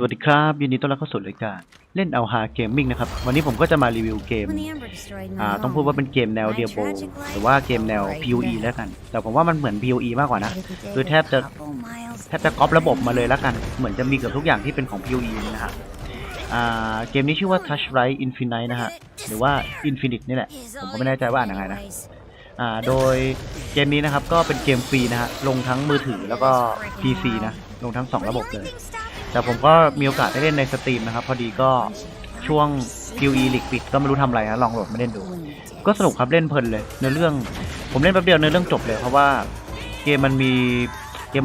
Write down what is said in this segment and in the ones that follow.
สวัสดีครับยินดีต้อนรับเข้าสู่รายการเล่นเอาฮาเกมมิ่งนะครับวันนี้ผมก็จะมารีวิวเกมต้องพูดว่าเป็นเกมแนวเดียโบหรือว่าเกมแนว POE แล้วกันแต่ผมว่ามันเหมือน POE มากกว่านะคือแทบจะก๊อประบบมาเลยแล้วกันเหมือนจะมีเกือบทุกอย่างที่เป็นของ POE นะฮะเกมนี้ชื่อว่า Tourchlight Infinite นะฮะหรือว่า Infinite นี่แหละผมก็ไม่แน่ใจว่าอ่านยังไงนะโดยเกมนี้นะครับก็เป็นเกมฟรีนะฮะลงทั้งมือถือแล้วก็ PC นะลงทั้ง2ระบบเลยแต่ผมก็มีโอกาสได้เล่นในสตรีมนะครับพอดีก็ช่วง POE ลีกปิดก็ไม่รู้ทำอะไรนะลองโหลดมาเล่นดูก็สนุกครับเล่นเพลินเลยในเรื่องผมเล่นแป๊บเดียวในเรื่องจบเลยเพราะว่าเกมมัน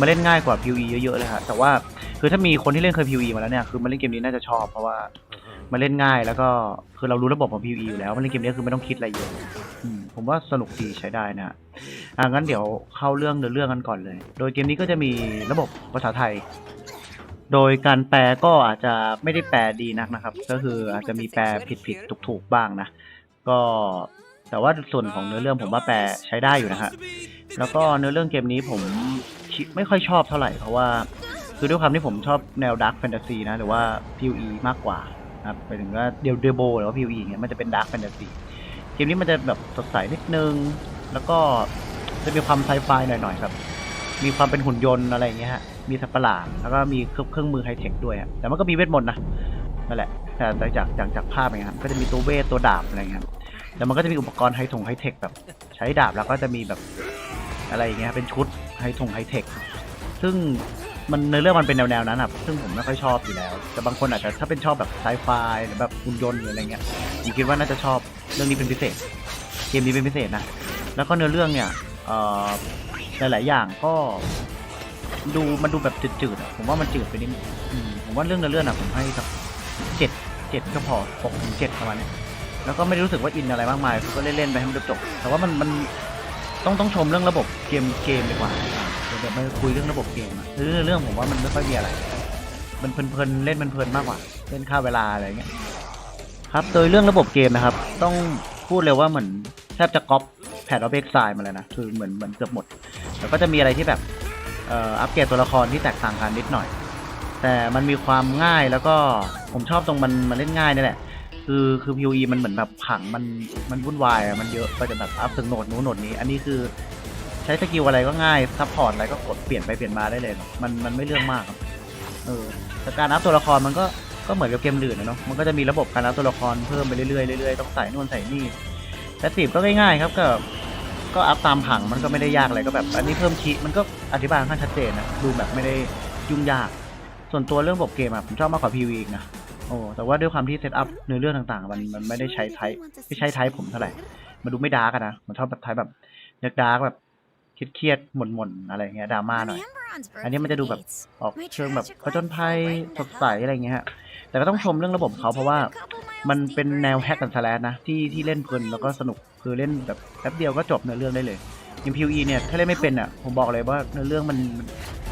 เล่นง่ายกว่า POE เยอะๆเลยครับแต่ว่าคือถ้ามีคนที่เล่นเคย POE มาแล้วเนี่ยคือมาเล่นเกมนี้น่าจะชอบเพราะว่ามันเล่นง่ายแล้วก็คือเรารู้ระบบของ POE อยู่แล้วมาเล่นเกมนี้คือไม่ต้องคิดอะไรเยอะผมว่าสนุกดีใช้ได้นะงั้นเดี๋ยวเข้าเรื่องกันก่อนเลยโดยเกมนี้ก็จะมีระบบภาษาไทยโดยการแปลก็อาจจะไม่ได้แปลดีนักนะครับก็คืออาจจะมีแปลผิดถูกบ้างนะก็แต่ว่าส่วนของเนื้อเรื่องผมว่าแปลใช้ได้อยู่นะฮะแล้วก็เนื้อเรื่องเกมนี้ผมไม่ค่อยชอบเท่าไหร่เพราะว่าคือด้วยความที่ผมชอบแนวดาร์คแฟนตาซีนะหรือว่า POE มากกว่าครับไปถึงว่าเดโบหรือว่า POE เนี่ยมันจะเป็นดาร์คแฟนตาซีเกมนี้มันจะแบบสดใสนิดนึงแล้วก็จะมีความไซไฟหน่อยๆครับมีความเป็นหุ่นยนต์อะไรอย่างเงี้ยฮะมีสัตว์ประหลาดแล้วก็มีเครื่องมือไฮเทคด้วยแต่มันก็มีเวทมนต์นะนั่นแหละแต่จากภาพอย่างเงี้ยก็จะมีตัวเวทตัวดาบอะไรเงี้ยแต่มันก็จะมีอุปกรณ์ไฮเทคแบบใช้ดาบแล้วก็จะมีแบบอะไรอย่างเงี้ยเป็นชุดไฮเทคซึ่งมันในเรื่องมันเป็นแนวนั้นครับซึ่งผมไม่ค่อยชอบอยู่แล้วแต่บางคนอาจจะถ้าเป็นชอบแบบไซไฟหรือแบบหุ่นยนต์หรืออะไรเงี้ยผมคิดว่าน่าจะชอบเรื่องนี้เป็นพิเศษเกมนี้เป็นพิเศษนะแล้วก็เนื้อเรื่องเนี่ยหลายๆอย่างก็มันดูแบบจืดๆผมว่ามันจืดไปนิดผมว่าเรื่องเนื้อเรื่องผมให้สัก7ก็พอ6-7ประมาณนี้แล้วก็ไม่ได้รู้สึกว่าอินอะไรมากมายก็เล่นๆไปให้มันจบแต่ว่ามันต้องชมเรื่องระบบเกมดีกว่าเดี๋ยวมาคุยเรื่องระบบเกมเรื่องผมว่ามันไม่ค่อยมีอะไรมันเพลินเล่นมันเพลินมากกว่าเล่นค่าเวลาอะไรเงี้ยครับโดยเรื่องระบบเกมนะครับต้องพูดเลยว่าเหมือนแทบจะก๊อปแพทออฟเอ็กไซน์มาเลยนะคือเหมือนเกือบหมดแล้วก็จะมีอะไรที่แบบอัปเกรดตัวละครที่แตกต่างกันนิดหน่อยแต่มันมีความง่ายแล้วก็ผมชอบตรงมันเล่นง่ายนี่แหละคือ POE มันเหมือนแบบผังมันวุ่นวายมันเยอะก็จะแบบอัพถึงโหนดนู้นโหนดนี้อันนี้คือใช้สกิลอะไรก็ง่ายซัพพอร์ตอะไรก็กดเปลี่ยนไปเปลี่ยนมาได้เลยมันไม่เรื่องมากครับแต่การอัพตัวละครมันก็เหมือนกับเกมอื่นนะเนาะมันก็จะมีระบบการอัพตัวละครเพิ่มไปเรื่อยๆต้องใส่นู่นใส่นี่แต่ตีบก็ง่ายๆครับก็อัพตามผังมันก็ไม่ได้ยากอะไรก็แบบอันนี้เพิ่มคีย์มันก็อธิบายค่อนข้างชัดเจนนะดูแบบไม่ได้ยุ่งยากส่วนตัวเรื่องระบบเกมผมชอบมากกว่า POE อีกนะแต่ว่าด้วยความที่เซตอัพเนื้อเรื่องต่างๆมันไม่ได้ใช้ไทป์ผมเท่าไหร่มันดูไม่ดาร์กนะมันชอบแบบไทป์แบบอยากดาร์กแบบเครียดหม่นๆอะไรเงี้ยดราม่าหน่อยอันนี้มันจะดูแบบออกเชิงแบบผจญภัยสดใสอะไรเงี้ยฮะแต่ก็ต้องชมเรื่องระบบเขาเพราะว่ามันเป็นแนวแฮกกันสแลชนะที่เล่นเพลินแล้วก็สนุกคือเล่นแบบแป๊บเดียวก็จบเนื้อเรื่องได้เลยอย่าง POE เนี่ยถ้าเล่นไม่เป็นผมบอกเลยว่าเนื้อเรื่อง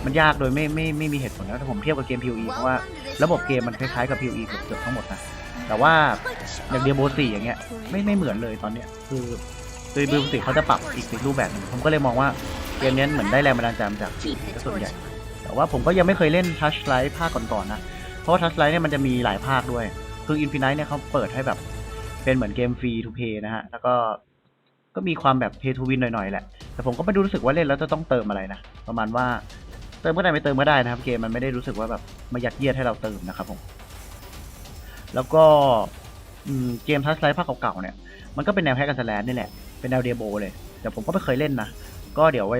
มันยากโดยไม่มีเหตุผลนะถ้าผมเทียบกับเกม POE เพราะว่าระบบเกมมันคล้ายๆกับ POE เกือบทั้งหมดนะแต่ว่าอย่างเดียโบ4อย่างเงี้ยไม่เหมือนเลยตอนเนี้ยคือโดยเบลสิเขาจะปรับอีกรูปแบบนึงผมก็เลยมองว่าเกมนี้เหมือนได้แรงบันดาลใจมาจากส่วนใหญ่แต่ว่าผมก็ยังไม่เคยเล่น Tourchlight ภาคก่อนๆนะเพราะว่า Tourchlight เนี่ยมันจะมีหลายภาคด้วยคือ Infinite เนี่ยเขาเปิดให้แบบเป็นเหมือนเกมฟรีทูเพย์นะฮะแล้วก็มีความแบบ pay to win หน่อยๆแหละแต่ผมก็ไม่รู้สึกว่าเล่นแล้วจะต้องเติมอะไรนะประมาณว่าเติมก็ได้ไม่เติมก็ได้นะครับเกมมันไม่ได้รู้สึกว่าแบบมายัดเยียดให้เราเติมนะครับผมแล้วก็เกม Tourchlight ภาคเก่าๆเนี่ยมันก็เป็นแนวแฮกกันสแลชนี่แหละเป็นแนวเดโบเลยแต่ผมก็ไม่เคยเล่นนะก็เดี๋ยวไว้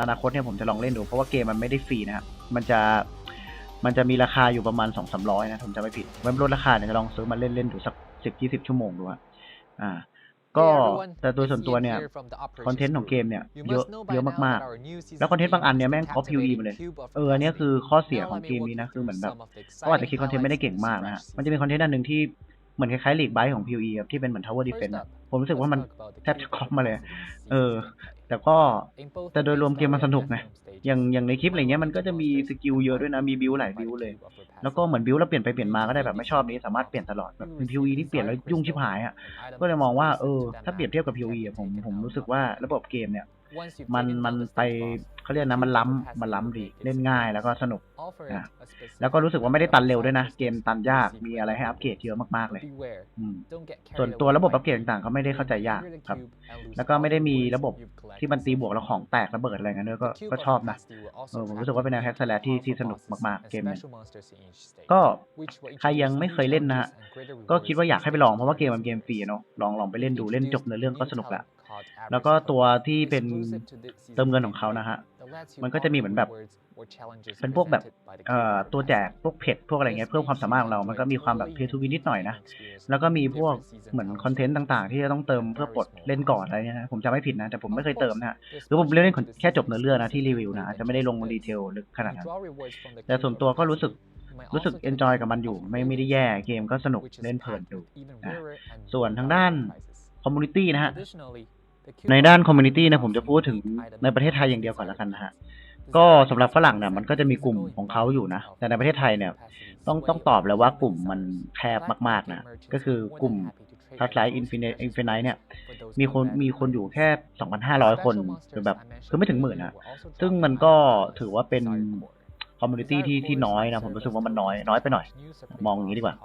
อนาคตเนี่ยผมจะลองเล่นดูเพราะว่าเกมมันไม่ได้ฟรีนะครับมันจะมีราคาอยู่ประมาณ 200-300 นะผมจะไม่ผิดไว้ลดราคาเนี่ยจะลองซื้อมาเล่นดูสัก10-20 ชั่วโมงดูก็แต่โดยส่วนตัวเนี่ยคอนเทนต์ของเกมเนี่ยเยอะมากๆแล้วคอนเทนต์บางอันเนี่ยแม่งก๊อป POE มาเลยอันนี้คือข้อเสียของเกมนี้นะคือเหมือนแบบเขาอาจจะคิดคอนเทนต์ไม่ได้เก่งมากนะฮะมันจะมีคอนเทนต์อันนึงที่เหมือนคล้ายๆลีกไบท์ของ POE ครับที่เป็นเหมือน Tower Defense ผมรู้สึกว่ามันแทบจะก๊อปมาเลยแต่โดยรวมเกมมันสนุกไงอย่างในคลิปอะไรเงี้ยมันก็จะมีสกิลเยอะด้วยนะมีบิวหลายบิวเลยแล้วก็เหมือนบิวแล้วเปลี่ยนไปเปลี่ยนมาก็ได้แบบไม่ชอบนี้สามารถเปลี่ยนตลอดแบบเป็น POE ที่เปลี่ยนแล้วยุ่งชิบหายก็เลยมองว่าถ้าเปรียบเทียบกับ POE ผมรู้สึกว่าระบบเกมเนี่ย มันไปเขาเรียกนะมันล้ำดีเล่นง่ายแล้วก็สนุกนะแล้วก็รู้สึกว่าไม่ได้ตันเร็วด้วยนะเกมตันยากมีอะไรให้อัปเกรดเยอะมากๆเลยส่วนตัวระบบอัปเกรดต่างๆก็ไม่ได้เข้าใจยากครับแล้วก็ไม่ได้มีระบบที่มันตีบวกแล้วของแตกระเบิดอะไรเงี้ยด้วยก็ชอบนะผมรู้สึกว่าเป็นแนวแฮกสแลชที่สนุกมากๆเกมนี้ก็ใครยังไม่เคยเล่นนะฮะก็คิดว่าอยากให้ไปลองเพราะว่าเกมมันเกมฟรีเนาะลองไปเล่นดูเล่นจบในเรื่องก็สนุกละแล้วก็ตัวที่เป็นเติมเงินของเขานะฮะมันก็จะมีเหมือนแบบเป็นพวกแบบตัวแจกพวกเพจพวกอะไรเงี้ยเพิ่มความสามารถของเรามันก็มีความแบบเพย์ทูวินนิดหน่อยนะแล้วก็มีพวกเหมือนคอนเทนต์ต่างๆที่จะต้องเติมเพื่อปลดเล่นก่อนอะไรเงี้ยนะผมจำไม่ผิดนะแต่ผมไม่เคยเติมนะฮะหรือผมเล่นแค่จบเนื้อเรื่องนะที่รีวิวนะอาจจะไม่ได้ลงดีเทลลึกขนาดนั้นแต่ส่วนตัวก็รู้สึกเอนจอยกับมันอยู่ไม่ได้แย่เกมก็สนุกเล่นเพลินดูนะส่วนทางด้านคอมมูนิตี้นะฮะในด้านคอมมูนิตี้นะผมจะพูดถึงในประเทศไทยอย่างเดียวก่อนแล้วกันนะฮะก็สำหรับฝรั่งเนี่ยมันก็จะมีกลุ่มของเขาอยู่นะแต่ในประเทศไทยเนี่ยต้องตอบเลยว่ากลุ่มมันแคบมากๆนะก็คือกลุ่ม Tourchlight Infinite เนี่ยมีคนอยู่แค่ 2,500 คนหรือแบบคือไม่ถึงหมื่นนะซึ่งมันก็ถือว่าเป็นคอมมูนิตี้ที่น้อยนะผมรู้สึกว่ามันน้อยไปหน่อยมองอย่างนี้ดีกว่า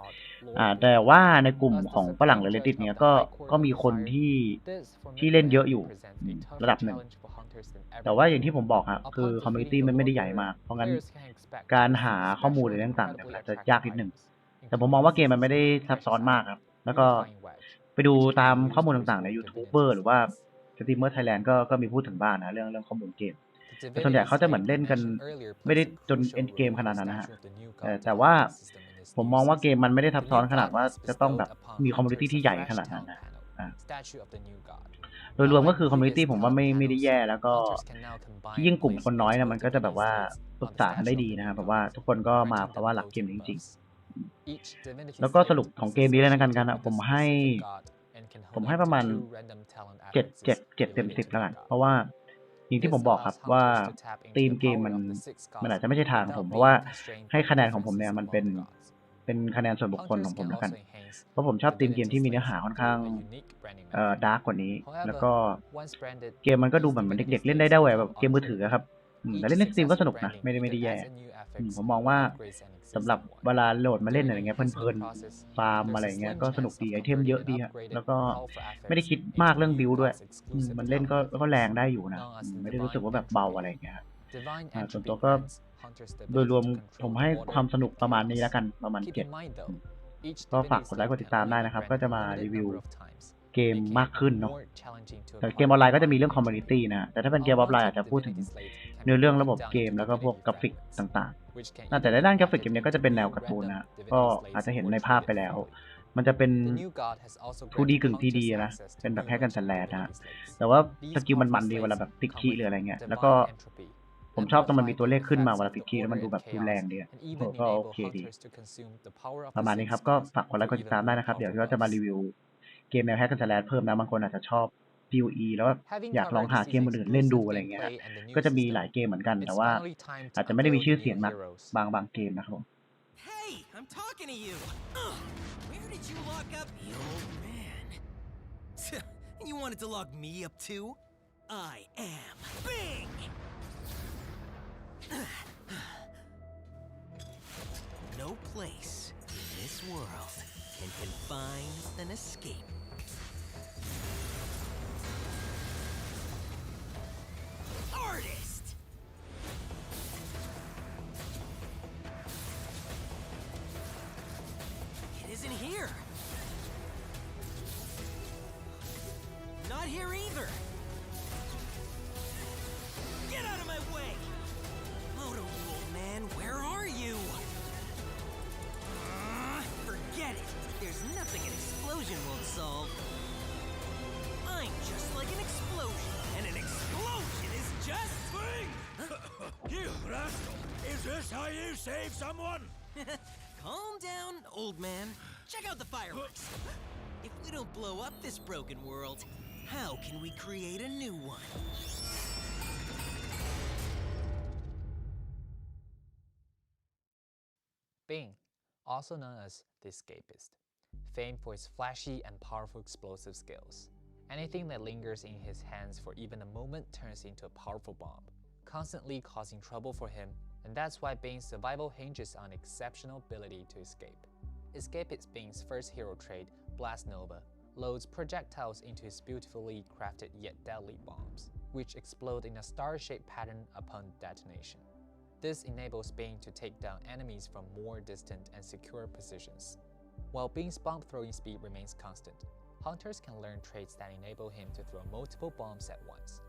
แต่ว่าในกลุ่มของฝรั่งหรือ Reddit เนี่ยก็มีคนที่เล่นเยอะอยู่ระดับหนึ่งแต่ว่าอย่างที่ผมบอกครับคือคอมมูนิตี้มันไม่ได้ใหญ่มากเพราะงั้นการหาข้อมูลอะไรต่างๆเนี่ยอาจจะยากนิดหนึ่งแต่ผมมองว่าเกมมันไม่ได้ซับซ้อนมากครับแล้วก็ไปดูตามข้อมูลต่างๆในยูทูบเบอร์หรือว่าสตรีมเมอร์ไทยแลนด์ก็มีพูดถึงบ้างนะเรื่องข้อมูลเกมแต่ส่วนใหญ่เขาจะเหมือนเล่นกันไม่ได้จนเอ็นเกมขนาดนั้นนะฮะแต่ว่าผมมองว่าเกมมันไม่ได้ซับซ้อนขนาดว่าจะต้องแบบมีคอมมูนิตี้ที่ใหญ่ขนาดนั้นนะโดยรวมก็คือคอมมูนิตี้ผมว่าไม่ได้แย่แล้วก็ที่ยิ่งกลุ่มคนน้อยนะมันก็จะแบบว่าปรึกษากันได้ดีนะครับแบบว่าทุกคนก็มาเพราะว่าหลักเกมจริงๆแล้วก็สรุปของเกมนี้เลยนะกันผมให้ประมาณ7เต็ม10แล้วกันเพราะว่าอย่างที่ผมบอกครับว่าธีมเกมมันอาจจะไม่ใช่ทางผมเพราะว่าให้คะแนนของผมเนี่ยมันเป็นคะแนนส่วนบุคคลของผมแล้วกันเพราะผมชอบธีมเกมที่มีเนื้อหาค่อนข้างดาร์กกว่านี้แล้วก็เกมมันก็ดูเหมือนเด็กๆเล่นได้แบบเกมมือถือครับแต่เล่นในสตรีมก็สนุกนะไม่ได้แย่ผมมองว่าสำหรับเวลาโหลดมาเล่นอะไรเงี้ยเพลินๆฟาร์มอะไรเงี้ยก็สนุกดีไอเทมเยอะดีฮะแล้วก็ไม่ได้คิดมากเรื่องบิลด้วยมันเล่นก็แรงได้อยู่นะไม่ได้รู้สึกว่าแบบเบาอะไรเงี้ยส่วนตัวก็โดยรวมผมให้ความสนุกประมาณนี้แล้วกันประมาณ7ก็ฝากกดไลค์กดติดตามได้นะครับก็จะมารีวิวเกมมากขึ้นเนาะแต่เกมออนไลน์ก็จะมีเรื่องคอมมูนิตี้นะแต่ถ้าเป็นเกมออฟไลน์อาจจะพูดถึงเนื้อเรื่องระบบเกมแล้วก็พวกกราฟิกต่างๆแต่ในด้านกราฟิกเกมนี้ก็จะเป็นแนวการ์ตูนนะก็อาจจะเห็นในภาพไปแล้วมันจะเป็น 2D กึ่ง 3D นะเป็นแบบแฮกกันสแลชนะแต่ว่าสกิลมันดีเวลาแบบติดคีย์หรืออะไรเงี้ยแล้วก็ผมชอบตรงมันมีตัวเลขขึ้นมาเวลาติดคีย์แล้วมันดูแบบรุนแรงดีก็โอเคดีประมาณนี้ครับก็ฝากกดไลค์กดติดตามได้นะครับเดี๋ยวเราจะมารีวิวเกมแนวแฮกกันสแลชเพิ่มนะบางคนอาจจะชอบ POE แล้วอยากลองหาเกมอื่นเล่นดูอะไรเงี้ยก็จะมีหลายเกมเหมือนกันแต่ว่าอาจจะไม่ได้มีชื่อเสียงนักบางเกมนะครับผม Hey, I'm talking to you. Where did you lock up the old man? And you wanted to lock me up too? I am Bing. No place in this world can confine an escape. Artist! It isn't here. Not here either. Get out of my way! Moto, old man, where are you? Forget it. There's nothing an explosion won't solve. I'm just like an explosion, and an explosion is just... Bing! You rascal! Is this how you save someone? Calm down, old man. Check out the fireworks. If we don't blow up this broken world, how can we create a new one? Bing, also known as the Escapist, famed for its flashy and powerful explosive skills, Anything that lingers in his hands for even a moment turns into a powerful bomb, constantly causing trouble for him, and that's why Bing's survival hinges on exceptional ability to escape. Escape is Bing's first hero trait, Blast Nova, loads projectiles into his beautifully crafted yet deadly bombs, which explode in a star-shaped pattern upon detonation. This enables Bing to take down enemies from more distant and secure positions. While Bing's bomb throwing speed remains constant, hunters can learn traits that enable him to throw multiple bombs at once.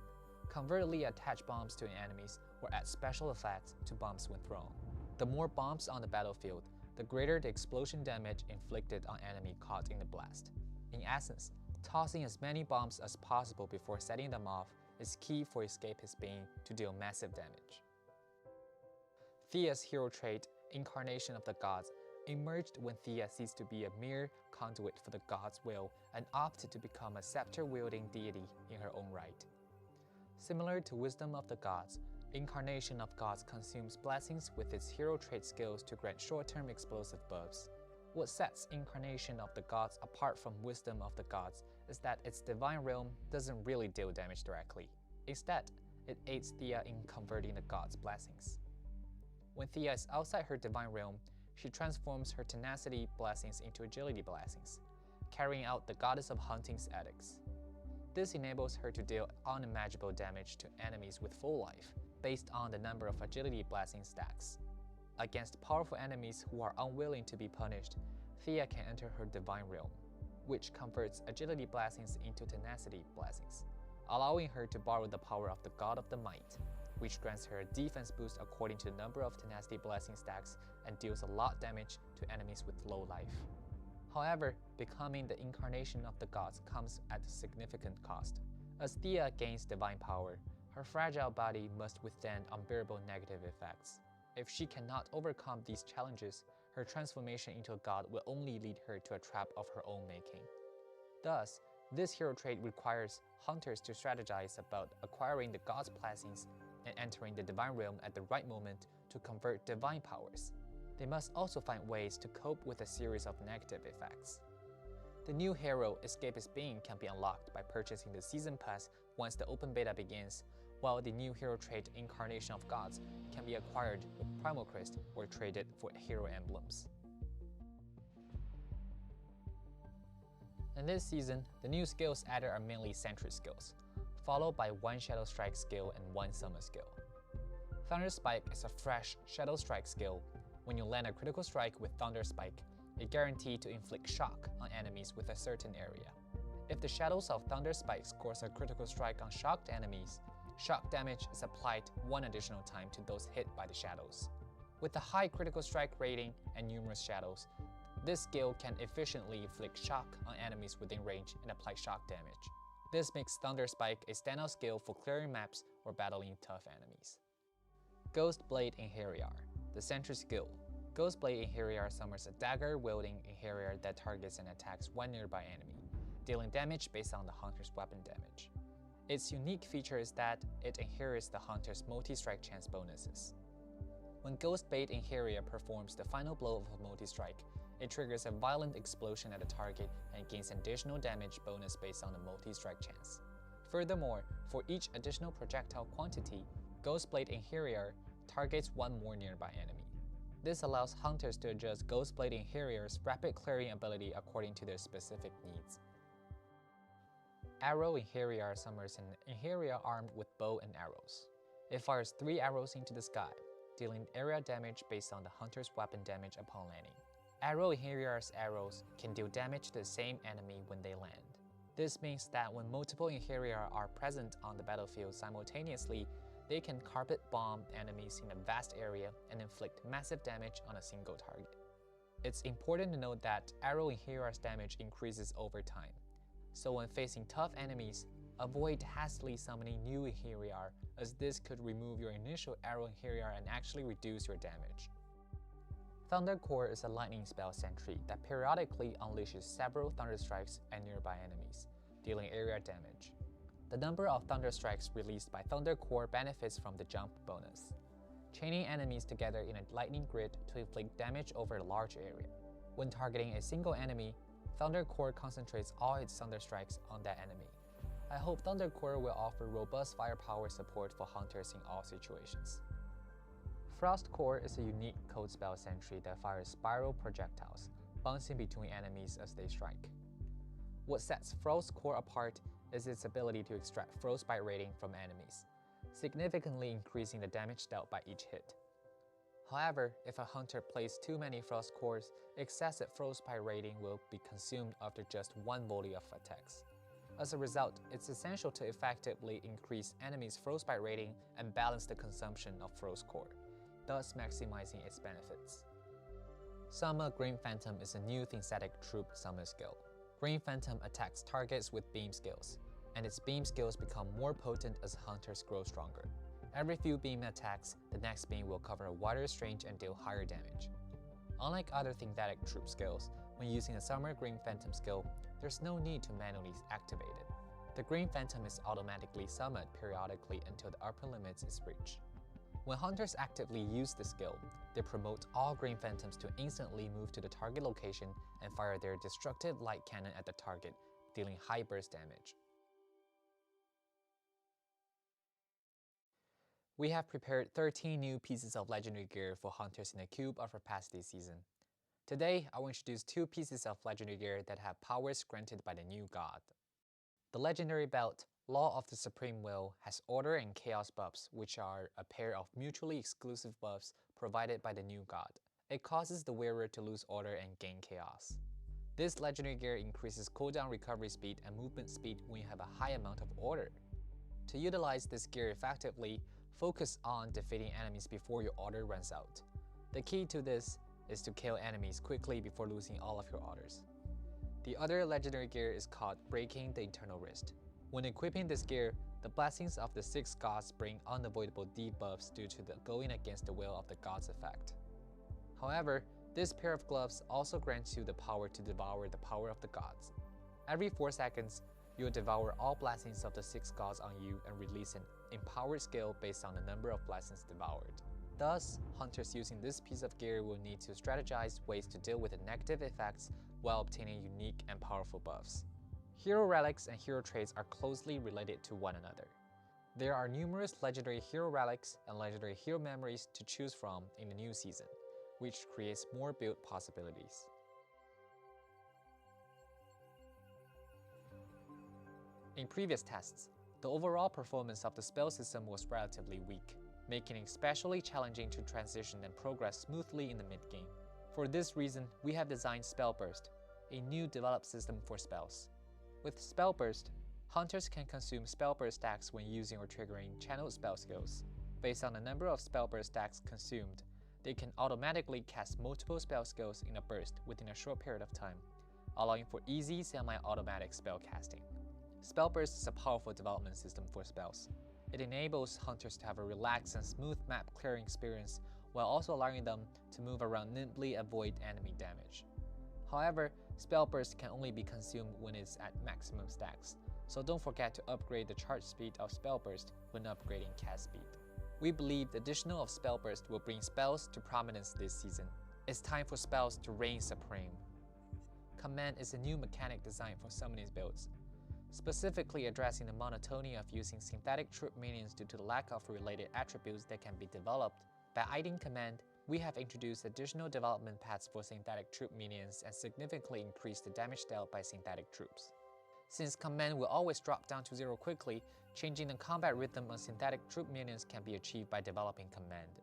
Covertly attach bombs to enemies or add special effects to bombs when thrown. The more bombs on the battlefield, the greater the explosion damage inflicted on enemy caught in the blast. In essence, tossing as many bombs as possible before setting them off is key for escapist Bing to deal massive damage. Thea's hero trait, Incarnation of the Gods, emerged when Thea ceased to be a mere conduit for the gods' will and opted to become a scepter-wielding deity in her own right. Similar to Wisdom of the Gods, Incarnation of Gods consumes blessings with its hero trait skills to grant short-term explosive buffs. What sets Incarnation of the Gods apart from Wisdom of the Gods is that its divine realm doesn't really deal damage directly. Instead, it aids Thea in converting the gods' blessings. When Thea is outside her divine realm, she transforms her tenacity blessings into agility blessings, carrying out the goddess of hunting's edicts. This enables her to deal unimaginable damage to enemies with full life, based on the number of agility blessing stacks. Against powerful enemies who are unwilling to be punished, Thea can enter her divine realm, which converts agility blessings into tenacity blessings, allowing her to borrow the power of the God of the Might, which grants her a defense boost according to the number of tenacity blessing stacks and deals a lot damage to enemies with low life. However, becoming the incarnation of the gods comes at a significant cost. As Thea gains divine power, her fragile body must withstand unbearable negative effects. If she cannot overcome these challenges, her transformation into a god will only lead her to a trap of her own making. Thus, this hero trait requires hunters to strategize about acquiring the god's blessings and entering the divine realm at the right moment to convert divine powers. They must also find ways to cope with a series of negative effects. The new hero, Escapist Bing, can be unlocked by purchasing the Season Pass once the open beta begins, while the new hero trait, Incarnation of Gods, can be acquired with Primal Crest or traded for hero emblems. In this season, the new skills added are mainly sentry skills, followed by one Shadow Strike skill and one Summon skill. Thunder Spike is a fresh Shadow Strike skill. When you land a critical strike with Thunder Spike, it's guaranteed to inflict shock on enemies with a certain area. If the shadows of Thunder Spike scores a critical strike on shocked enemies, shock damage is applied one additional time to those hit by the shadows. With a high critical strike rating and numerous shadows, this skill can efficiently inflict shock on enemies within range and apply shock damage. This makes Thunder Spike a standout skill for clearing maps or battling tough enemies. Ghost Blade Inheriar, the sentry skill. Ghost Blade Inheriar summons a dagger-wielding Inheriar that targets and attacks one nearby enemy, dealing damage based on the hunter's weapon damage. Its unique feature is that it inherits the hunter's multi-strike chance bonuses. When Ghost Blade Inheriar performs the final blow of a multi-strike, it triggers a violent explosion at the target and gains additional damage bonus based on the multi-strike chance. Furthermore, for each additional projectile quantity, Ghost Blade Inheriar targets one more nearby enemy. This allows hunters to adjust Ghost Blade Inheriar's rapid clearing ability according to their specific needs. Arrow Inheriar summons an Inheriar armed with bow and arrows. It fires 3 arrows into the sky, dealing area damage based on the hunter's weapon damage upon landing. Arrow Inheriar's arrows can deal damage to the same enemy when they land. This means that when multiple Inheriar are present on the battlefield simultaneously, they can carpet bomb enemies in a vast area and inflict massive damage on a single target. It's important to note that Arrow Inheriar's damage increases over time, so when facing tough enemies, avoid hastily summoning new Inheriar, as this could remove your initial Arrow Inheriar and actually reduce your damage. Thunder Core is a lightning spell sentry that periodically unleashes several Thunder Strikes at nearby enemies, dealing area damage. The number of Thunder Strikes released by Thunder Core benefits from the jump bonus, chaining enemies together in a lightning grid to inflict damage over a large area. When targeting a single enemy, Thunder Core concentrates all its Thunder Strikes on that enemy, I hope Thunder Core will offer robust firepower support for hunters in all situations. Frost Core is a unique cold spell sentry that fires spiral projectiles, bouncing between enemies as they strike. What sets Frost Core apart is its ability to extract frostbite rating from enemies, significantly increasing the damage dealt by each hit. However, if a hunter plays too many Frost Cores, excessive frostbite rating will be consumed after just one volley of attacks. As a result, it's essential to effectively increase enemies' frostbite rating and balance the consumption of Frost Core, thus maximizing its benefits. Summer Green Phantom is a new synthetic troop summon skill. Green Phantom attacks targets with beam skills, and its beam skills become more potent as hunters grow stronger. Every few beam attacks, the next beam will cover a wider range and deal higher damage. Unlike other synthetic troop skills, when using a Summer Green Phantom skill, there's no need to manually activate it. The Green Phantom is automatically summoned periodically until the upper limit is reached. When hunters actively use the skill, they promote all Green Phantoms to instantly move to the target location and fire their destructive light cannon at the target, dealing high burst damage. We have prepared 13 new pieces of legendary gear for hunters in the Cube of Rapacity season. Today, I will introduce 2 pieces of legendary gear that have powers granted by the new god. The legendary belt, Law of the Supreme Will, has Order and Chaos buffs, which are a pair of mutually exclusive buffs provided by the new god. It causes the wearer to lose Order and gain Chaos. This legendary gear increases cooldown recovery speed and movement speed when you have a high amount of Order. To utilize this gear effectively, focus on defeating enemies before your Order runs out. The key to this is to kill enemies quickly before losing all of your orders. The other legendary gear is called Breaking the Eternal Wrist. When equipping this gear, the blessings of the 6 gods bring unavoidable debuffs due to the going against the will of the gods effect. However, this pair of gloves also grants you the power to devour the power of the gods. Every 4 seconds, you'll devour all blessings of the 6 gods on you and release an empowered skill based on the number of blessings devoured. Thus, hunters using this piece of gear will need to strategize ways to deal with the negative effects while obtaining unique and powerful buffs. Hero relics and hero traits are closely related to one another. There are numerous legendary hero relics and legendary hero memories to choose from in the new season, which creates more build possibilities. In previous tests, the overall performance of the spell system was relatively weak, making it especially challenging to transition and progress smoothly in the mid-game. For this reason, we have designed Spell Burst, a new developed system for spells. With Spell Burst, hunters can consume Spell Burst stacks when using or triggering channeled spell skills. Based on the number of Spell Burst stacks consumed, they can automatically cast multiple spell skills in a burst within a short period of time, allowing for easy semi-automatic spell casting. Spell Burst is a powerful development system for spells. It enables hunters to have a relaxed and smooth map clearing experience while also allowing them to move around nimbly and avoid enemy damage. However, Spell Burst can only be consumed when it's at maximum stacks, so don't forget to upgrade the charge speed of Spell Burst when upgrading cast speed. We believe the addition of Spell Burst will bring spells to prominence this season. It's time for spells to reign supreme. Command is a new mechanic designed for summoning builds, specifically addressing the monotony of using synthetic troop minions due to the lack of related attributes that can be developed. By adding Command, we have introduced additional development paths for synthetic troop minions and significantly increased the damage dealt by synthetic troops. Since Command will always drop down to 0 quickly, changing the combat rhythm on synthetic troop minions can be achieved by developing Command.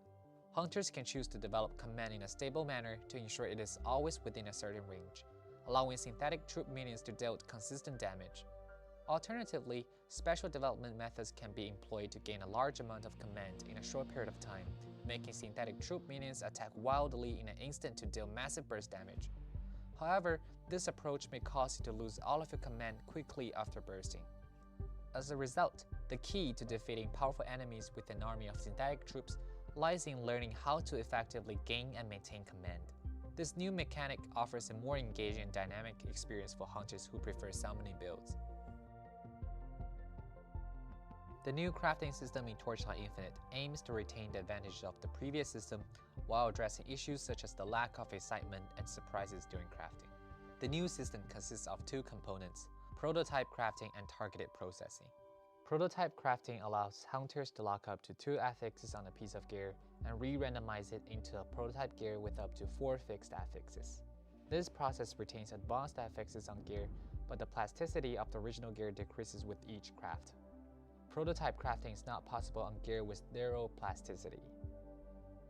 Hunters can choose to develop Command in a stable manner to ensure it is always within a certain range, allowing synthetic troop minions to deal consistent damage. Alternatively, special development methods can be employed to gain a large amount of command in a short period of time, making synthetic troop minions attack wildly in an instant to deal massive burst damage. However, this approach may cause you to lose all of your command quickly after bursting. As a result, the key to defeating powerful enemies with an army of synthetic troops lies in learning how to effectively gain and maintain command. This new mechanic offers a more engaging and dynamic experience for hunters who prefer summoning builds. The new crafting system in Tourchlight Infinite aims to retain the advantages of the previous system while addressing issues such as the lack of excitement and surprises during crafting. The new system consists of 2 components, prototype crafting and targeted processing. Prototype crafting allows hunters to lock up to 2 affixes on a piece of gear and re-randomize it into a prototype gear with up to 4 fixed affixes. This process retains advanced affixes on gear, but the plasticity of the original gear decreases with each craft. Prototype crafting is not possible on gear with 0 plasticity.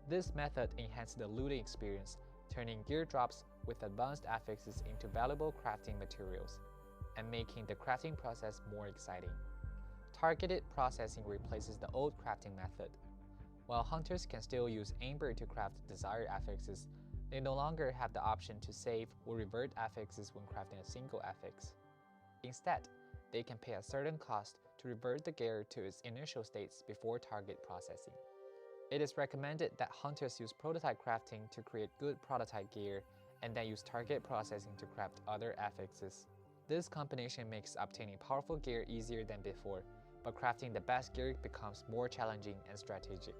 This method enhances the looting experience, turning gear drops with advanced affixes into valuable crafting materials, and making the crafting process more exciting. Targeted processing replaces the old crafting method. While hunters can still use Amber to craft desired affixes, they no longer have the option to save or revert affixes when crafting a single affix. Instead, they can pay a certain cost to revert the gear to its initial states before target processing. It is recommended that hunters use prototype crafting to create good prototype gear and then use target processing to craft other affixes. This combination makes obtaining powerful gear easier than before, but crafting the best gear becomes more challenging and strategic,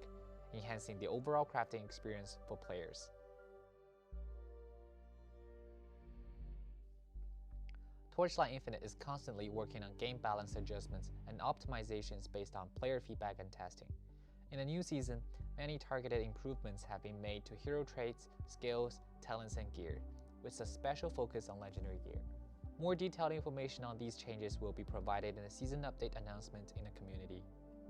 enhancing the overall crafting experience for players. Tourchlight Infinite is constantly working on game balance adjustments and optimizations based on player feedback and testing. In the new season, many targeted improvements have been made to hero traits, skills, talents, and gear, with a special focus on legendary gear. More detailed information on these changes will be provided in the season update announcement in the community.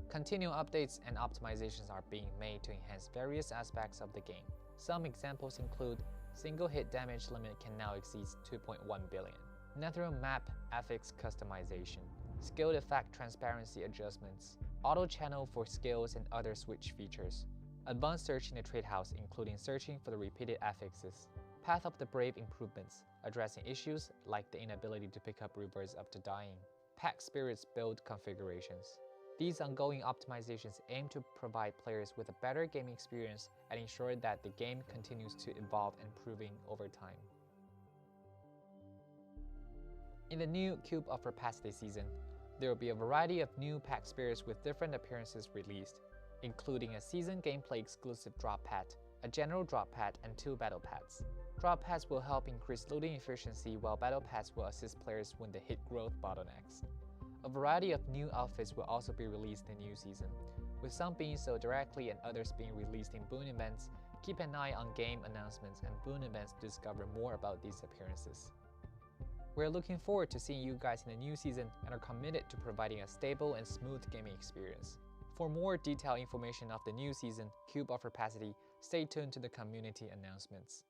Continual updates and optimizations are being made to enhance various aspects of the game. Some examples include single hit damage limit can now exceed 2.1 billion. Netherrealm map affix customization, skill effect transparency adjustments, auto channel for skills and other switch features, advanced search in the trade house including searching for the repeated affixes, Path of the Brave improvements, addressing issues like the inability to pick up reverse after dying, pack spirits build configurations. These ongoing optimizations aim to provide players with a better gaming experience and ensure that the game continues to evolve and improving over time. In the new Cube of Rapacity season, there will be a variety of new pack spirits with different appearances released, including a season gameplay exclusive drop pad, a general drop pad, and 2 battle pads. Drop pads will help increase looting efficiency, while battle pads will assist players when they hit growth bottlenecks. A variety of new outfits will also be released in the new season, with some being sold directly and others being released in boon events. Keep an eye on game announcements and boon events to discover more about these appearances. We're looking forward to seeing you guys in the new season and are committed to providing a stable and smooth gaming experience. For more detailed information of the new season, Cube of Rapacity, stay tuned to the community announcements.